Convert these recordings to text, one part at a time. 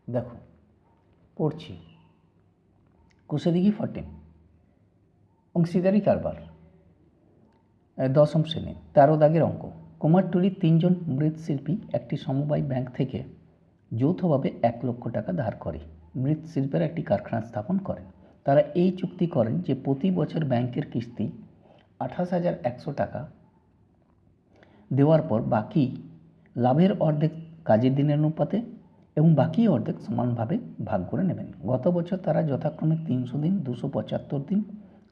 দেখো পড়ছি, কোষে দিঘি 14 অংশীদারি কারবার, দশম শ্রেণী 13 দাগের অঙ্ক। কুমারটুলির 3 জন মৃৎশিল্পী একটি সমবায় ব্যাংক থেকে যৌথভাবে 1 লক্ষ টাকা ধার করে মৃৎশিল্পের একটি কারখানা স্থাপন করেন। তারা এই চুক্তি করেন যে প্রতি বছর ব্যাংকের কিস্তি 28,100 টাকা দেওয়ার পর বাকি লাভের অর্ধেক কাজের দিনের অনুপাতে এবং বাকি অর্ধেক সমানভাবে ভাগ করে নেবেন। গত বছর তারা যথাক্রমে 300 দিন, 275 দিন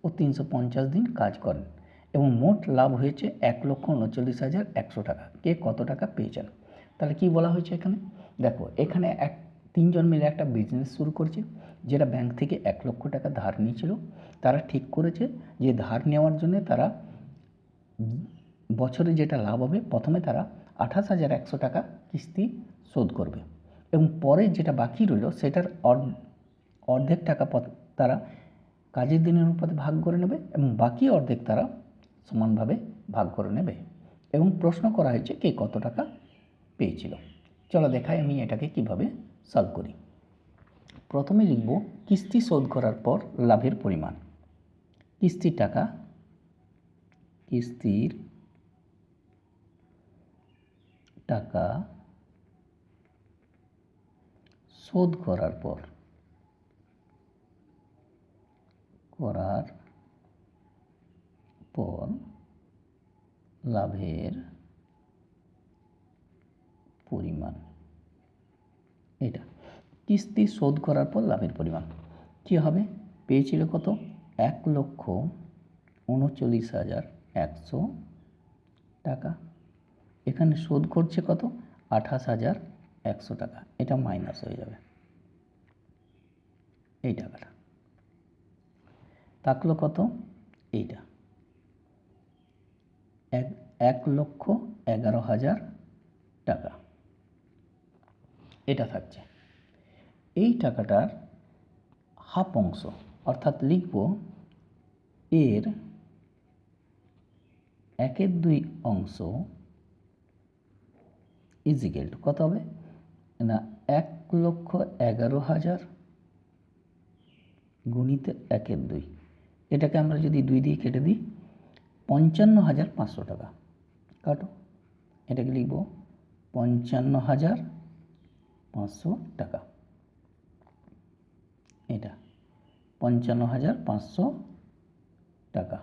ও 350 দিন কাজ করেন এবং মোট লাভ হয়েছে 1,39,100 টাকা। কে কত টাকা পেয়েছেন? তাহলে কি বলা হয়েছে এখানে? দেখো এখানে 3 জন মিলে একটা বিজনেস শুরু করছে, যেটা ব্যাংক থেকে 1 লক্ষ টাকা ধার নিয়েছিল। তারা ঠিক করেছে যে ধার নেওয়ার জন্য তারা বছরে যেটা লাভ হবে প্রথমে তারা 28,100 টাকা কিস্তি শোধ করবে এবং পরে যেটা বাকি রইল সেটার অর্ধেক টাকা তারা কাজের দিনের অনুপাতে ভাগ করে নেবে এবং বাকি অর্ধেক তারা সমানভাবে ভাগ করে নেবে। এবং প্রশ্ন করা হয়েছে কে কত টাকা পেয়েছিল। চলো দেখাই আমি এটাকে কিভাবে সলভ করি। প্রথমে লিখব কিস্তি শোধ করার পর লাভের পরিমাণ। কিস্তির টাকা, কিস্তির টাকা শোধ করার পর লাভের পরিমাণ। এটা কিস্তি শোধ করার পর লাভের পরিমাণ কী হবে? পেয়েছিল কত? 1,39,100 টাকা। এখানে শোধ করছে কত? 28,100 টাকা। এটা মাইনাস হয়ে যাবে, এই টাকাটা থাকলো কত? এইটা 1,11,000 টাকা। এটা থাকছে। এই টাকাটার হাফ অংশ অর্থাৎ লিখব এর 1/2 অংশ ইজিক্যাল টু কত হবে না 1,11,000 গুণিত 1/2। এটাকে আমরা যদি 2 দিয়ে কেটে দিই 55,500 টাকা। কাটো, এটাকে লিখব 55,500 টাকা। এটা 55,500 টাকা,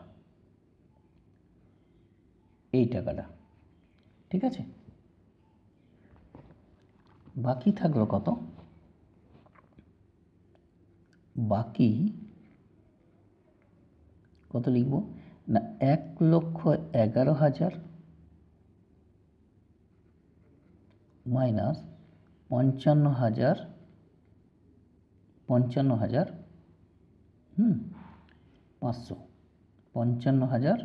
এই টাকাটা। ঠিক আছে, বাকি থাকলো কত? বাকি কত লিখব না 1,11,000 মাইনাস 55,000 55,500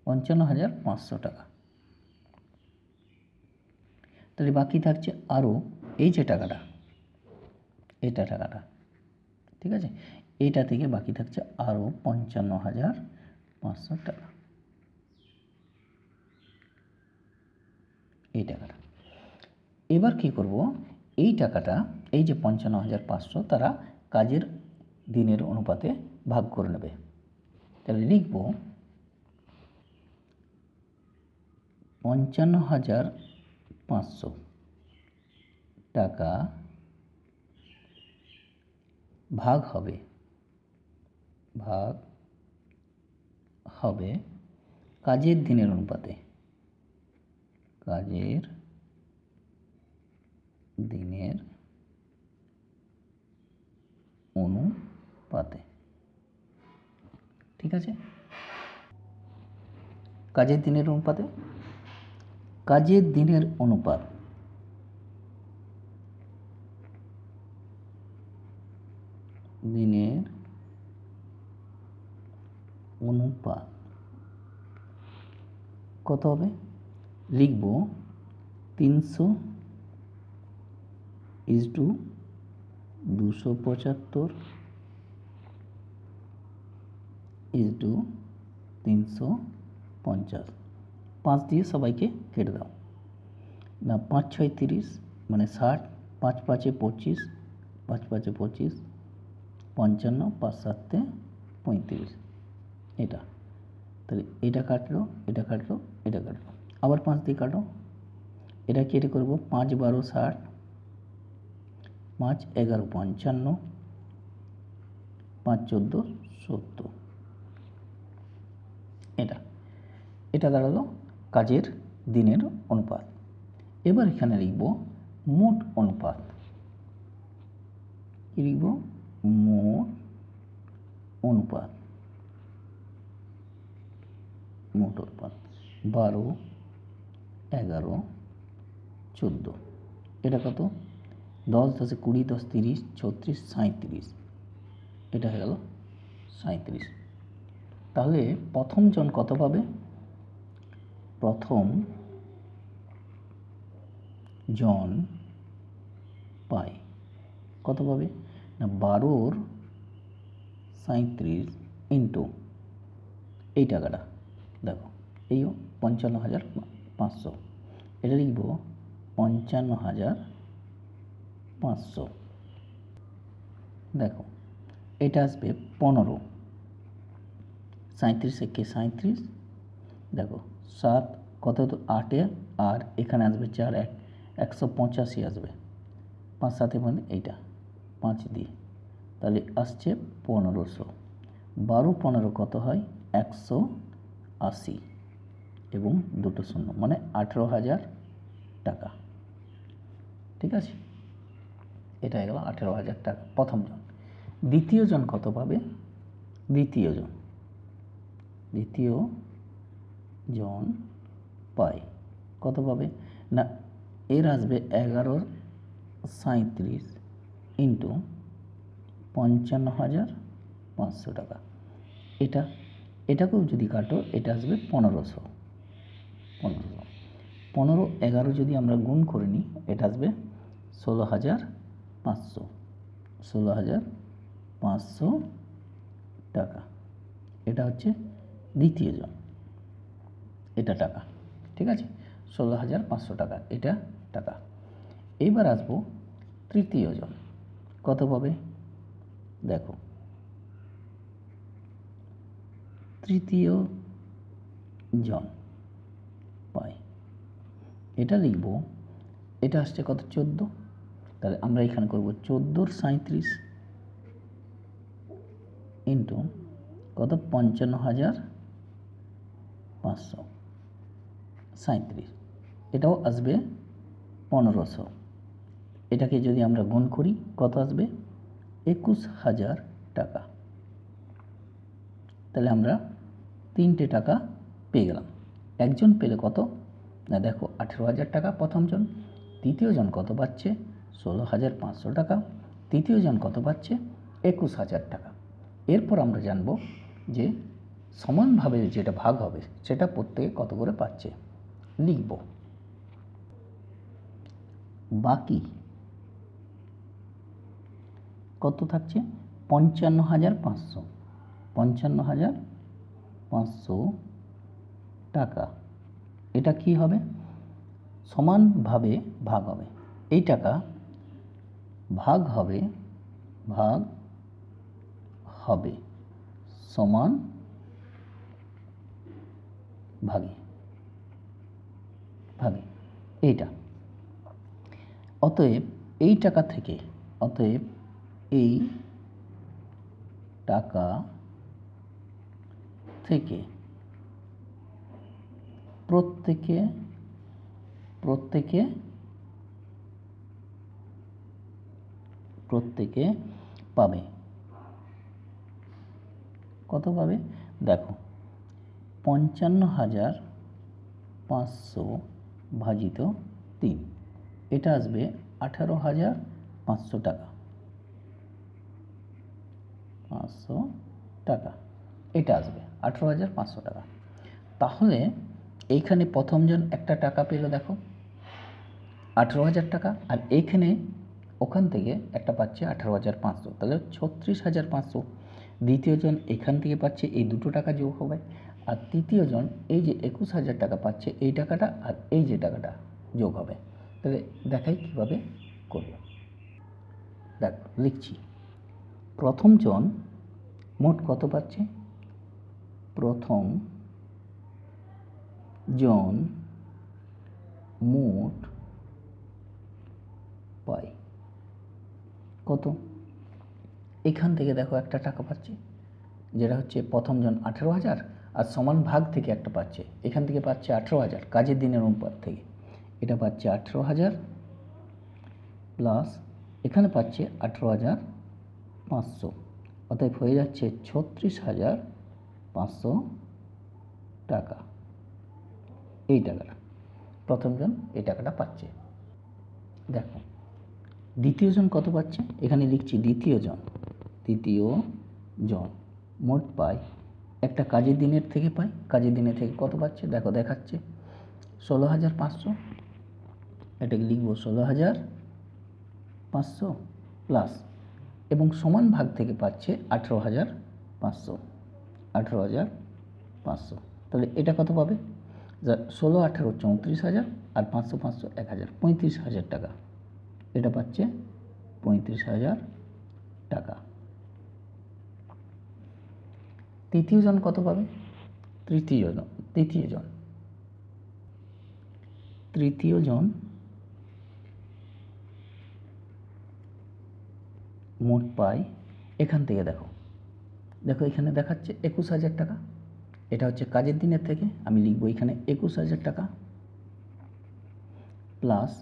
55,500 টাকা। তাহলে বাকি থাকছে আরও এই যে টাকাটা, এটা টাকাটা। ঠিক আছে, এইটা থেকে বাকি থাকছে আরও 55,500 টাকা, এই টাকাটা। এবার কি করব? এই টাকাটা, এই যে 55,500 তারা কাজের দিনের অনুপাতে ভাগ করে নেবে। তাহলে লিখব 55,500 টাকা ভাগ হবে কাজের দিনের অনুপাতে। কাজের দিনের অনুপাতে। ঠিক আছে, কাজের দিনের অনুপাতে। কাজের দিনের অনুপাত কত হবে? লিখব 300:275 350। 5 দিয়ে সবাইকে কেটে দাও না, 5 6 30 মানে 60, 5 5 25, 5 5 25, 55, 5 7 35, এটা। তাহলে এটা কাটলো, এটা কাটলো, এটা কাটলো, আবার 5 দিয়ে কাটো। এটা কেটে করবো 5 12 60, 5 11 55, 5 14 70, এটা। এটা দাঁড়ালো কাজের দিনের অনুপাত। এবার এখানে লিখব মোট অনুপাত। কি লিখব? মোট অনুপাত। মোট অনুপাত 12 11 14, এটা কত? 10 10 20 10 30 36 37, এটা হয়ে গেল 37। তাহলে প্রথম জন কত পাবে? প্রথম জন পায় কত পাবে না 12 37 ইন্টু এই টাকাটা, দেখো এইও 55,500, এটা লিখব 55,500। দেখো এটা আসবে 15, 37 একে 37, দেখো 7 কত তো 8 আর এখানে আসবে 4 185 আসবে, 5 7 মানে এইটা 5 দিয়ে, তাহলে আসছে 1500। 12 15 কত হয়? 180 এবং দুটো শূন্য মানে 18,000 টাকা। ঠিক আছে, এটা হয়ে গেল 18,000 টাকা প্রথম জন। দ্বিতীয় জন কত পাবে? দ্বিতীয় জন পায় কত পাবে না এর আসবে 11 37 ইন্টু 55,500 টাকা। এটাকেও যদি কাটো এটা আসবে 1500। 15 11 যদি আমরা গুণ করে নিই এটা আসবে 16,500, 16,500 টাকা। এটা হচ্ছে দ্বিতীয় জন, এটা টাকা। ঠিক আছে, 16,500 টাকা, এটা টাকা। এইবার আসবো তৃতীয় জন কত পাবে? দেখো তৃতীয় জন পায়, এটা লিখব, এটা আসছে কত 14, তাহলে আমরা এখানে করব 14 37 ইন্টু কত 55,537, এটাও আসবে 1500। এটাকে যদি আমরা গুণ করি কত আসবে? 21,000 টাকা। তাহলে আমরা 3টে টাকা পেয়ে গেলাম। একজন পেলে কত না দেখো 18,000 টাকা প্রথম জন, দ্বিতীয় জন কত পাচ্ছে? 16,500 টাকা, তৃতীয় জন কত পাচ্ছে? 21,000 টাকা। এরপর আমরা জানব যে সমানভাবে যেটা ভাগ হবে সেটা প্রত্যেকে কত করে পাচ্ছে। লিখব বাকি কত থাকছে? 55,500, 55,500 টাকা। এটা কি হবে? সমানভাবে ভাগ হবে, এই টাকা ভাগ হবে সমান ভাগে এইটা। অতএব এই টাকা থেকে প্রত্যেকে পাবে কত পাবে? দেখো 55,500 ভাজিত 3, এটা আসবে 18,500 টাকা। 500 টাকা এটা আসবে 18,500 টাকা। তাহলে এইখানে প্রথমজন একটা টাকা পেল, দেখো 18,000 টাকা, আর এইখানে ওখান থেকে একটা পাচ্ছে 18,500, তাহলে 36,500। দ্বিতীয় জন এখান থেকে পাচ্ছে, এই দুটো টাকা যোগ হবে, আর তৃতীয় জন এই যে 21,000 টাকা পাচ্ছে এই টাকাটা আর এই যে টাকাটা যোগ হবে। তাহলে দেখাই কীভাবে করব। দেখো লিখছি, প্রথম জন মোট কত পাচ্ছে, প্রথম জন মোট পায় কত, এখান থেকে দেখো একটা টাকা পাচ্ছে, যেটা হচ্ছে প্রথম জন 18,000, আর সমান ভাগ থেকে একটা পাচ্ছে, এখান থেকে পাচ্ছে 18,000 কাজের দিনের অনুপাত থেকে, এটা পাচ্ছে 18,000 প্লাস এখানে পাচ্ছে 18,500, অতএব হয়ে যাচ্ছে 36,500 টাকা। এই টাকাটা প্রথমজন এই টাকাটা পাচ্ছে। দেখো দ্বিতীয় জন কত পাচ্ছে, এখানে লিখছি দ্বিতীয় জন মোট পায়, একটা কাজের দিনের থেকে পায়, কাজের দিনের থেকে কত পাচ্ছে দেখো দেখাচ্ছে 16,500, এটাকে লিখব 16,500 প্লাস এবং সমান ভাগ থেকে পাচ্ছে 18,500, তাহলে এটা কত পাবে, 16, 18, 34,000 আর 500, 500, 1,000, 35,000 টাকা, এটা পাচ্ছে 35,000 টাকা। তৃতীয় জন কত পাবে, তৃতীয় জন মোট পায়, এখান থেকে দেখো এখানে দেখাচ্ছে 21,000 টাকা, এটা হচ্ছে কাজের দিনের থেকে, আমি লিখবো এখানে 21,000 টাকা প্লাস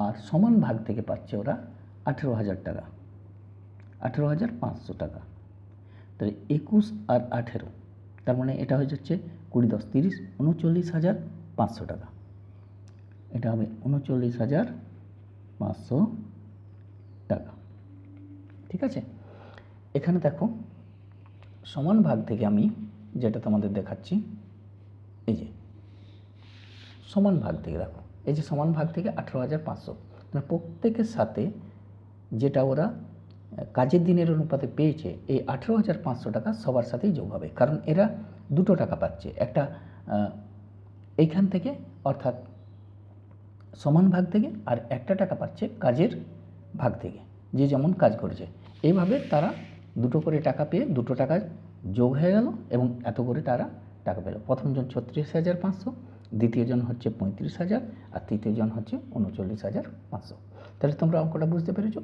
আর সমান ভাগ থেকে পাচ্ছে ওরা 18,000 টাকা, 18,500 টাকা, তাহলে 21 আর 18, তার মানে এটা হয়ে যাচ্ছে 20, 10, 30, 39,500 টাকা, এটা হবে 39,500 টাকা। ঠিক আছে, এখানে দেখো সমান ভাগ থেকে আমি যেটা তোমাদের দেখাচ্ছি, এই যে সমান ভাগ থেকে দেখো, এই যে সমান ভাগ থেকে 18,500, মানে প্রত্যেকের সাথে যেটা ওরা কাজের দিনের অনুপাতে পেয়েছে, এই 18,500 টাকা সবার সাথেই যোগ হবে, কারণ এরা দুটো টাকা পাচ্ছে, একটা এইখান থেকে অর্থাৎ সমান ভাগ থেকে, আর একটা টাকা পাচ্ছে কাজের ভাগ থেকে, যে যেমন কাজ করেছে, এইভাবে তারা দুটো করে টাকা পেয়ে দুটো টাকা যোগ হয়ে গেল এবং এত করে তারা টাকা পেল। প্রথম জন 36,500, দ্বিতীয় জন হচ্ছে 35,000 আর তৃতীয় জন হচ্ছে 39,500। তাহলে তোমরা অঙ্কটা বুঝতে পেরেছো।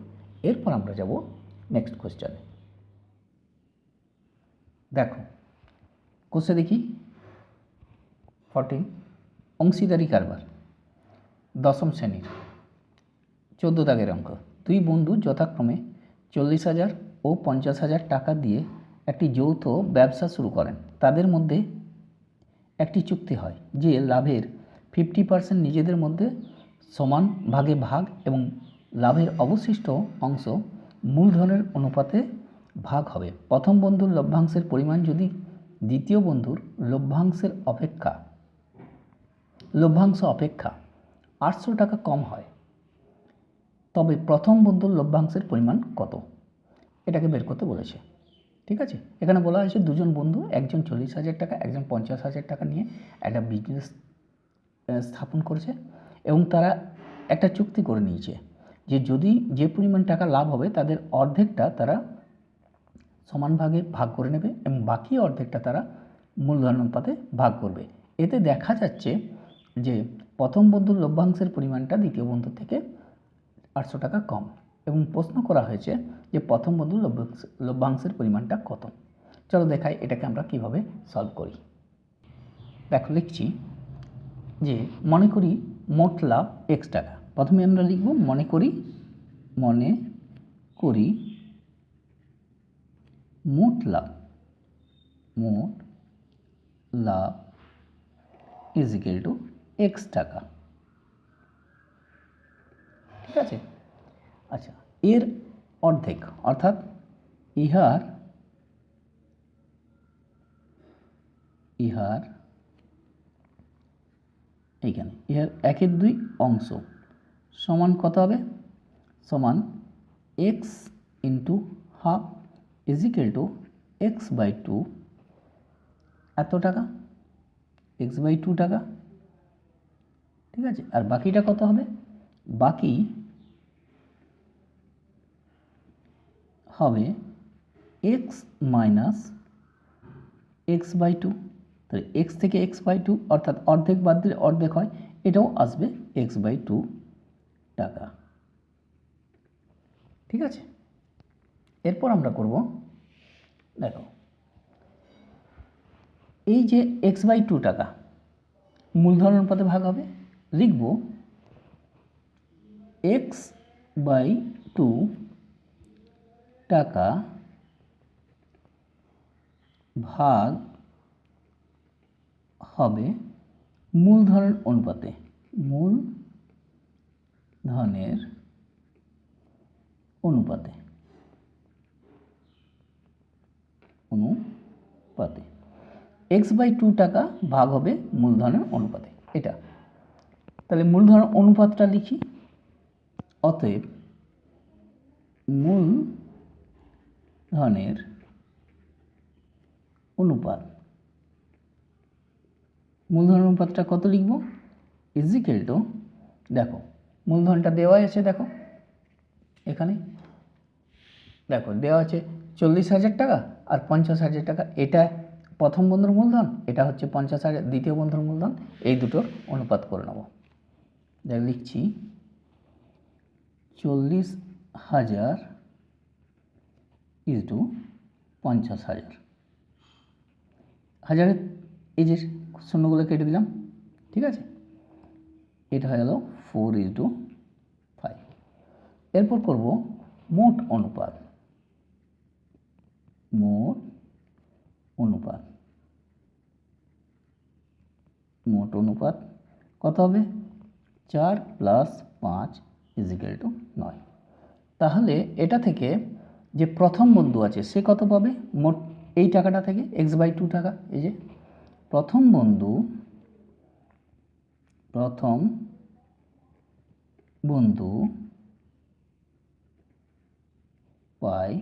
এরপর আমরা যাব নেক্সট কোশ্চেনে। দেখো কোষে দেখি 14, অংশীদারি কারবার, দশম শ্রেণীর 14 দাগের অঙ্ক। দুই বন্ধু যথাক্রমে 40,000 ও 50,000 টাকা দিয়ে একটি যৌথ ব্যবসা শুরু করেন। তাদের মধ্যে একটি চুক্তি হয় যে লাভের 50% নিজেদের মধ্যে সমান ভাগে ভাগ এবং লাভের অবশিষ্ট অংশ মূলধনের অনুপাতে ভাগ হবে। প্রথম বন্ধুর লভ্যাংশের পরিমাণ যদি দ্বিতীয় বন্ধুর লভ্যাংশ অপেক্ষা 800 টাকা কম হয়, তবে প্রথম বন্ধুর লভ্যাংশের পরিমাণ কত, এটাকে বের করতে বলেছে। ঠিক আছে, এখানে বলা হয়েছে দুজন বন্ধু, একজন 40,000 টাকা, একজন 50,000 টাকা নিয়ে একটা বিজনেস স্থাপন করেছে এবং তারা একটা চুক্তি করে নিয়েছে যে যদি যে পরিমাণ টাকা লাভ হবে তাদের অর্ধেকটা তারা সমান ভাগে ভাগ করে নেবে এবং বাকি অর্ধেকটা তারা মূলধন অনুপাতে ভাগ করবে। এতে দেখা যাচ্ছে যে প্রথম বন্ধুর লভ্যাংশের পরিমাণটা দ্বিতীয় বন্ধুর থেকে 800 টাকা কম এবং প্রশ্ন করা হয়েছে যে প্রথম বন্ধুর লভ্যাংশের পরিমাণটা কত। চলো দেখাই এটাকে আমরা কিভাবে সলভ করি। দেখো লিখছি যে মনে করি মোট লাভ x টাকা। প্রথমে আমরা লিখব মনে করি মোট love is equal to x টাকা। ঠিক আছে, আচ্ছা এর অর্ধেক অর্থাৎ ইহার এইখানে ইহার 1/2 অংশ সমান কত হবে, সমান x into half is equal to x/2 এত টাকা, x/2 টাকা। ঠিক আছে, আর বাকিটা কত হবে, বাকি হবে X minus X by two. তাহলে এক্স থেকে এক্স বাই টু অর্থাৎ অর্ধেক বাদ দিলে অর্ধেক হয়, এটাও আসবে এক্স বাই টু টাকা। ঠিক আছে, এরপর আমরা করব, দেখো এই যে এক্স বাই টু টাকা মূলধন অনুপাতে ভাগ হবে, লিখব এক্স বাই টু টাকা ভাগ হবে মূলধনের অনুপাতে, মূলধনের অনুপাতে এক্স বাই টু টাকা ভাগ হবে মূলধনের অনুপাতে, এটা। তাহলে মূলধনের অনুপাতটা লিখি, অতএব মূলধনের অনুপাত, মূলধনের অনুপাতটা কত লিখব, ইজিক্যাল টু, দেখো মূলধনটা দেওয়া আছে, দেখো এখানে দেখো দেওয়া আছে 40,000 টাকা আর 50,000 টাকা, এটা প্রথম বন্ধুর মূলধন, এটা হচ্ছে 50,000 দ্বিতীয় বন্ধুর মূলধন, এই দুটোর অনুপাত করে নেব। দেখ লিখছি 40,000 ইজ টু 50,000, হাজারের এই যে শূন্যগুলো কেটে দিলাম, ঠিক আছে, এটা হয়ে গেল 4:5। এরপর করব মোট অনুপাত, মোট অনুপাত কত হবে, 4 + 5 = 9। তাহলে এটা থেকে যে প্রথম বন্ধু আছে সে কত পাবে, মোট এই টাকাটা থেকে এক্স বাই টু টাকা, এই যে প্রথম বন্ধু পায়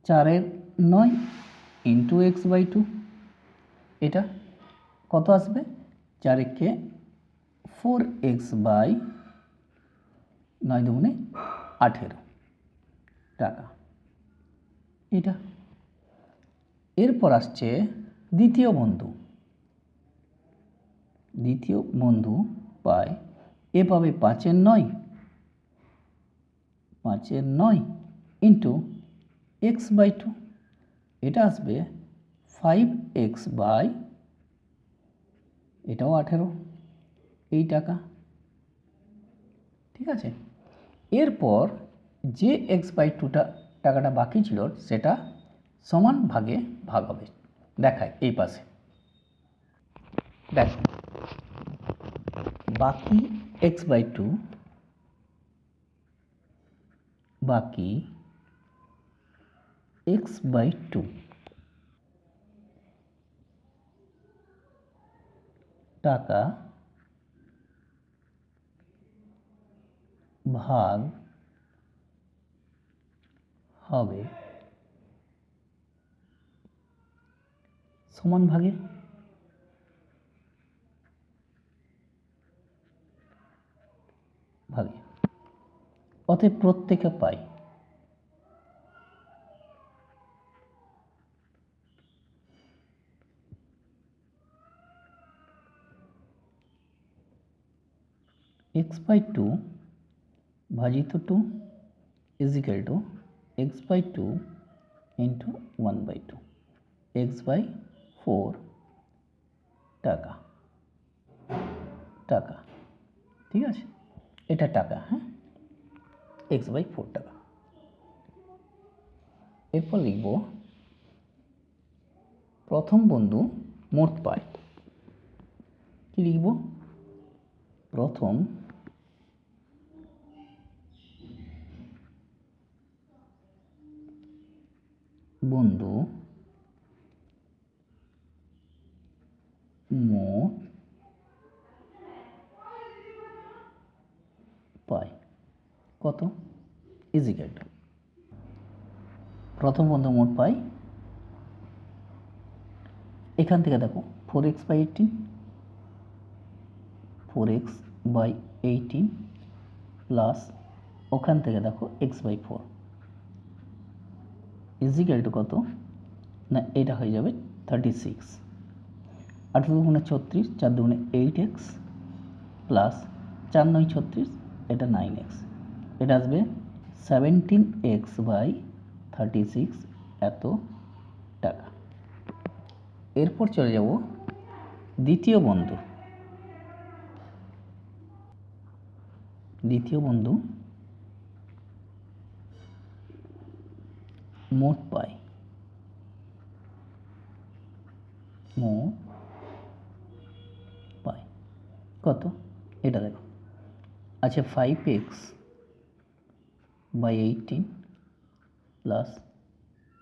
4/9 ইন্টু এক্স বাই টু, এটা কত আসবে, 4 4x বাই 9 দুগুণে 18 টাকা, এটা। এরপর আসছে দ্বিতীয় বন্ধু পায়, এ পাবে 5/9 ইন্টু এক্স বাই টু, এটা আসবে 5x বাই, এটাও 18 এই টাকা, ঠিক আছে। এরপর যে এক্স বাই টু টাকাটা বাকি ছিল সেটা সমান ভাগে ভাগ হবে, দেখায় এই পাশে, দেখো বাকি এক্স বাই টু, বাকি এক্স বাই টু টাকা ভাগ হবে সমান ভাগে, অতএব প্রত্যেকে পাই এক্স বাই টু ভাজিত 2 is equal to X by two into 1/2, X by 4 টাকা, ঠিক আছে, এটা টাকা, হ্যাঁ, এক্স বাই 4 টাকা। এরপর লিখব প্রথম বন্ধু মোট পায়, কি লিখব, প্রথম বন্ধু মোট পায় কত, ইজিক্যাল টু প্রথম বন্ধু মোট পাই, এখান থেকে দেখো 4x/18 প্লাস ওখান থেকে দেখো x/4 ইজিক্যাল টু কত না, এটা হয়ে যাবে 36, 8 দুগুণে 36, 4 দুগুণে 8x প্লাস 4 9 36, এটা 9x, এটা আসবে 17x/36 এত টাকা। এরপর চলে যাব দ্বিতীয় বন্ধু মোট পায় কত, এটা দেখো আচ্ছা 5x/18 প্লাস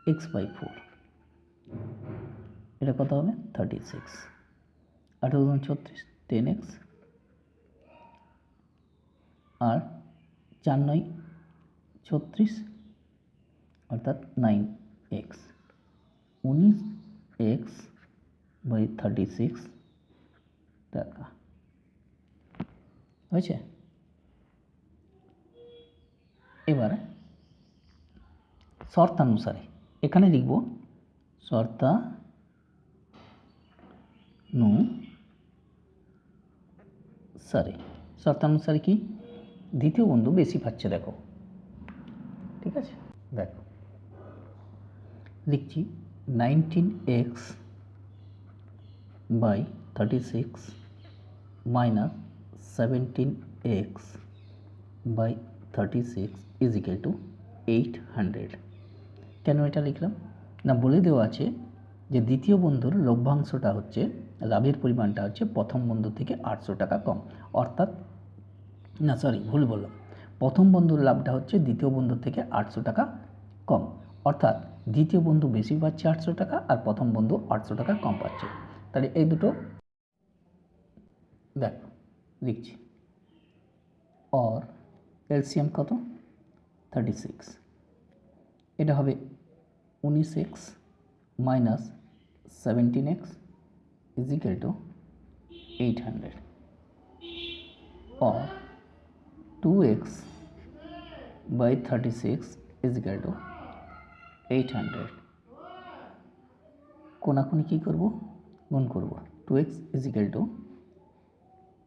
x/4, এটা কত হবে 36, 8 দুগুণ 36, 10x আর 4 9 36 অর্থাৎ 9x, 19x/36 টাকা হয়েছে। এবারে শর্তানুসারে এখানে লিখব শর্তানুসারে কি দ্বিতীয় বন্ধু বেশি পাচ্ছে দেখো, ঠিক আছে। দেখো লিখছি 19x/36 minus 17x/36 is equal two 800। কেন এটা লিখলাম না, বলে দেওয়া আছে যে দ্বিতীয় বন্ধুর লভ্যাংশটা হচ্ছে, লাভের পরিমাণটা হচ্ছে প্রথম বন্ধু থেকে 800 টাকা কম, অর্থাৎ না সরি ভুল বললাম, প্রথম বন্ধুর লাভটা হচ্ছে দ্বিতীয় বন্ধুর থেকে 800 টাকা কম, অর্থাৎ দ্বিতীয় বন্ধু বেশি পাচ্ছে 800 টাকা আর প্রথম বন্ধু 800 টাকা কম পাচ্ছে। তাহলে এই দুটো দেখো লিখছি, और এলসিএম কত 36, এটা হবে 19x minus 17x is equal two 800 और 2x/36 ইজিক্যাল টু 800। কোনাকুনি কী করব, গুণ করব, 2x ইজিক্যাল টু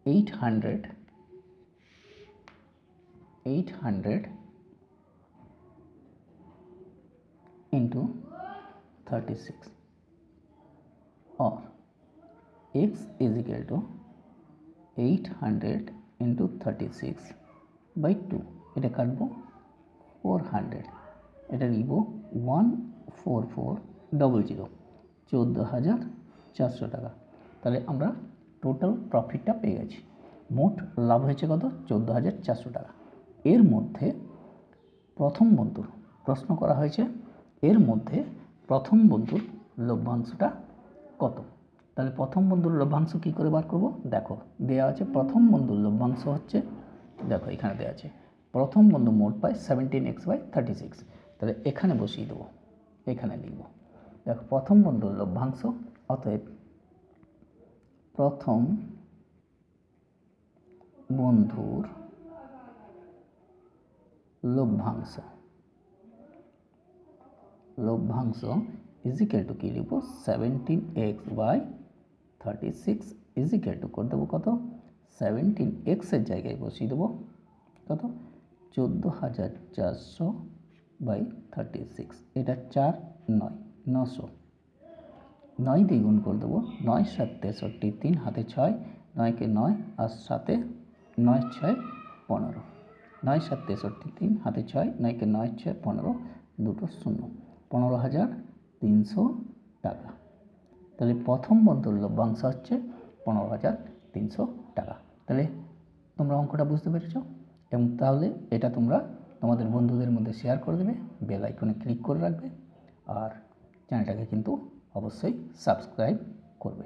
800 इंटू 36 और x इजिक्याल टू 800 इंटू 36/2, এটা কাটবো 400, এটা লিখব 14400, 14,400 টাকা। তাহলে আমরা টোটাল প্রফিটটা পেয়ে গেছি, মোট লাভ হয়েছে কত 14,400 টাকা। এর মধ্যে প্রথম বন্ধুর প্রশ্ন করা হয়েছে, এর মধ্যে প্রথম বন্ধুর লভ্যাংশটা কত। তাহলে প্রথম বন্ধুর লভ্যাংশ কী করে বার করব, দেখো দেওয়া আছে প্রথম বন্ধুর লভ্যাংশ হচ্ছে, দেখো এখানে দেওয়া আছে প্রথম বন্ধু মোট পায় 17x/36, তাহলে এখানে বসিয়ে দেবো, এখানে লিখব, দেখো প্রথম বন্ধুর লভ্যাংশ, অতএব প্রথম বন্ধুর লভ্যাংশ ইজিক্যাল টু কী লিখব 17x/36 ইজিক্যাল টু করে দেবো কত 17x এর জায়গায় বসিয়ে দেবো কত 14,400/36, এটা 4 9 900, 9 দিয়ে গুণ করে দেবো, 9 7 63, 3 হাতে 6, 9কে 9 আর 7 9 6 15, 9 7 63, 3 হাতে 6, 9কে 9 6 15, দুটো 0, 15,300 টাকা। তাহলে প্রথম বন্ধুর লভ্যাংশ হচ্ছে 15,300 টাকা। তাহলে তোমরা অঙ্কটা বুঝতে পেরেছ, এবং তাহলে এটা তোমরা তোমাদের বন্ধুদের মধ্যে শেয়ার করে দেবে, বেল আইকনে ক্লিক করে রাখবে, আর চ্যানেলটাকে কিন্তু অবশ্যই সাবস্ক্রাইব করবে।